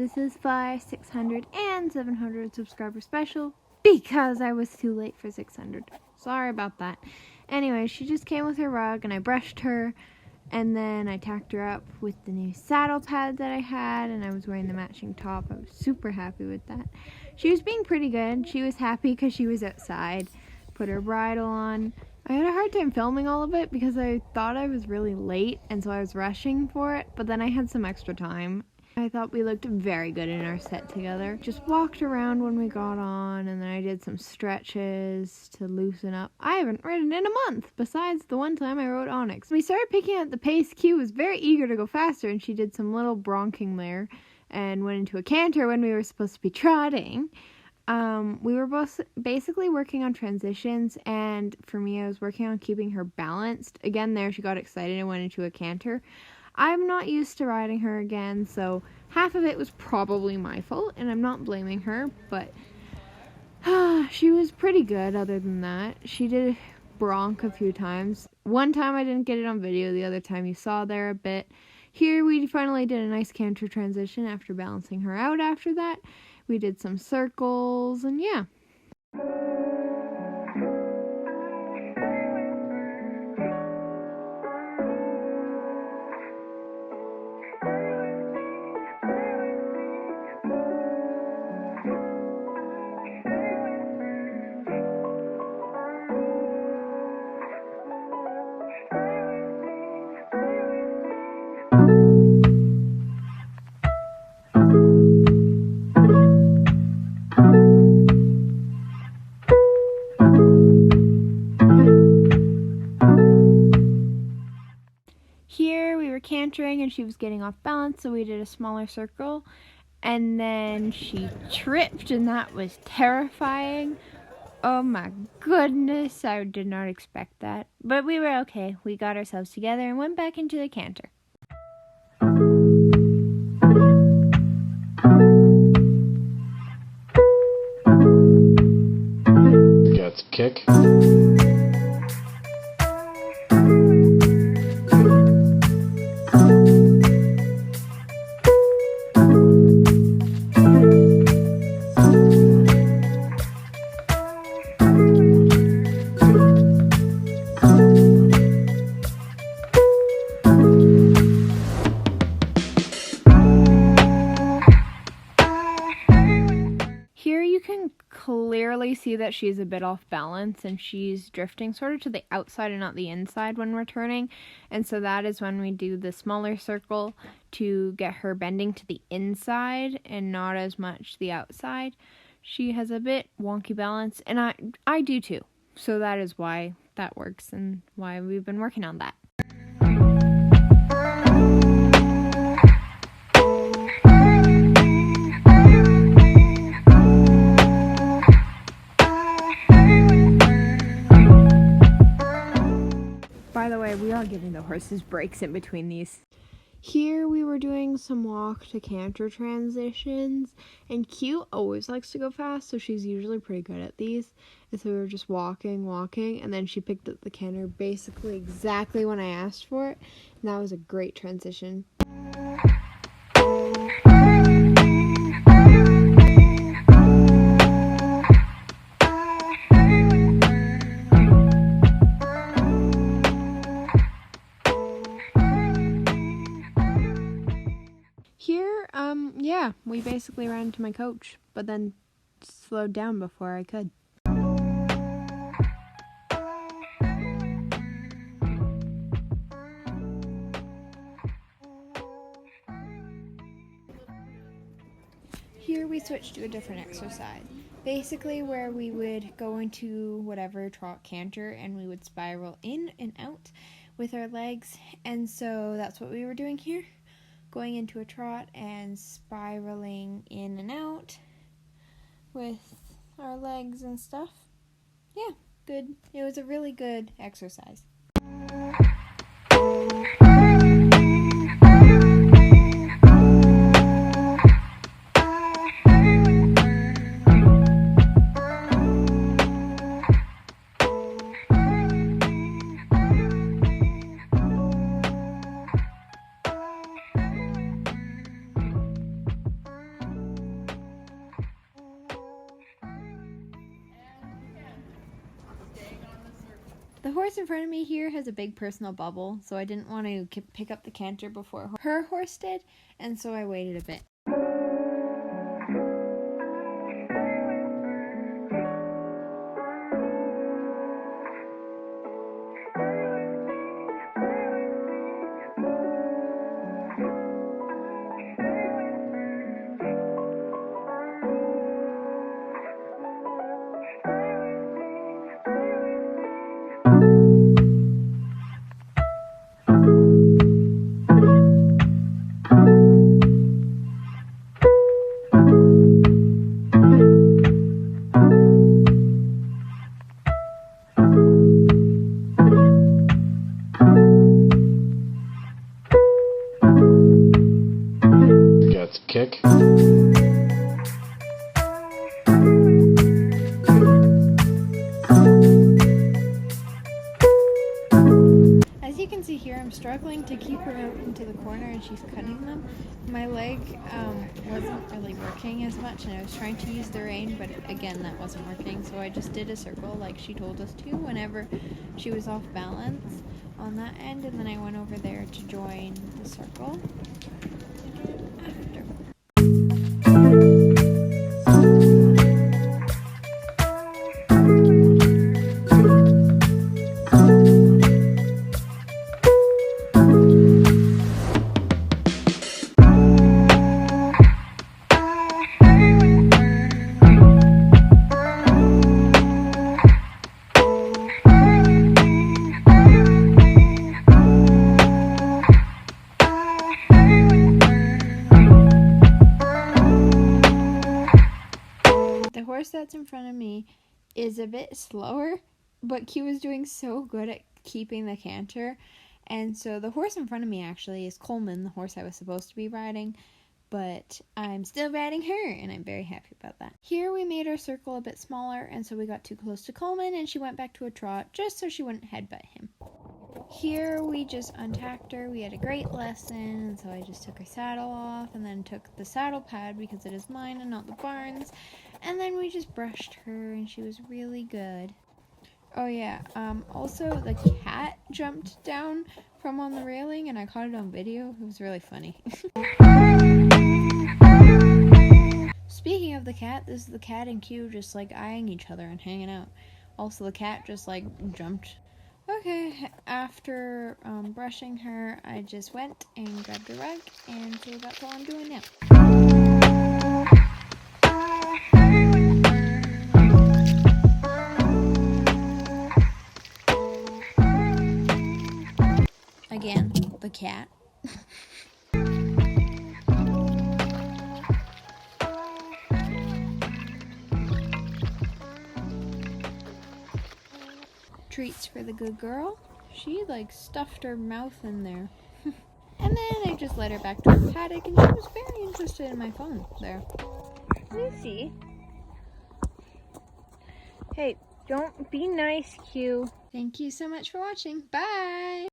This is for 600 and 700 subscriber special because I was too late for 600. Sorry about that. Anyway, she just came with her rug and I brushed her, and then I tacked her up with the new saddle pad that I had, and I was wearing the matching top. I was super happy with that. She was being pretty good. She was happy because she was outside. Put her bridle on. I had a hard time filming all of it because I thought I was really late, and so I was rushing for it, but then I had some extra time. I thought we looked very good in our set together. Just walked around when we got on, and then I did some stretches to loosen up. I haven't ridden in a month, besides the one time I rode Onyx. When we started picking up the pace, Q was very eager to go faster, and she did some little bronking there and went into a canter when we were supposed to be trotting. We were both basically working on transitions, and for me, I was working on keeping her balanced. Again, there she got excited and went into a canter. I'm not used to riding her again, so half of it was probably my fault, and I'm not blaming her, but she was pretty good other than that. She did bronc a few times. One time I didn't get it on video, the other time you saw there a bit. Here we finally did a nice canter transition after balancing her out after that. We did some circles, and yeah. Here we were cantering and she was getting off balance, so we did a smaller circle, and then she tripped, and that was terrifying. Oh my goodness, I did not expect that. But we were okay. We got ourselves together and went back into the canter. Got the kick. Here you can clearly see that she's a bit off balance, and she's drifting sort of to the outside and not the inside when we're turning, and so that is when we do the smaller circle to get her bending to the inside and not as much the outside. She has a bit wonky balance, and I do too, so that is why that works and why we've been working on that. By the way, we are giving the horses breaks in between these. Here we were doing some walk to canter transitions, and Q always likes to go fast, so she's usually pretty good at these. And so we were just walking, and then she picked up the canter basically exactly when I asked for it, and that was a great transition. Here, yeah, we basically ran into my coach, but then slowed down before I could. Here we switched to a different exercise. Basically where we would go into whatever trot canter and we would spiral in and out with our legs, and so that's what we were doing here. Going into a trot and spiraling in and out with our legs and stuff. Yeah, good. It was a really good exercise. The horse in front of me here has a big personal bubble, so I didn't want to pick up the canter before her horse did, and so I waited a bit. Gets kick. As you can see here, I'm struggling to keep her out into the corner and she's cutting them. My leg wasn't really working as much and I was trying to use the rein, but again, that wasn't working. So I just did a circle like she told us to whenever she was off balance on that end, and then I went over there to join the circle after. The horse that's in front of me is a bit slower, but Q is doing so good at keeping the canter. And so the horse in front of me actually is Coleman, the horse I was supposed to be riding, but I'm still riding her and I'm very happy about that. Here we made our circle a bit smaller, and so we got too close to Coleman and she went back to a trot just so she wouldn't headbutt him. Here we just untacked her. We had a great lesson, and so I just took her saddle off and then took the saddle pad because it is mine and not the barn's, and then we just brushed her and she was really good. Oh yeah, also the cat jumped down from on the railing and I caught it on video. It was really funny. Speaking of the cat, this is the cat and Q just like eyeing each other and hanging out. Also the cat just like jumped. Okay, after brushing her, I just went and grabbed the rug, and so that's all I'm doing now. Again, the cat. Treats for the good girl. She like stuffed her mouth in there. And then I just led her back to her paddock and she was very interested in my phone there. Lucy. Hey, don't be nice, Q. Thank you so much for watching. Bye!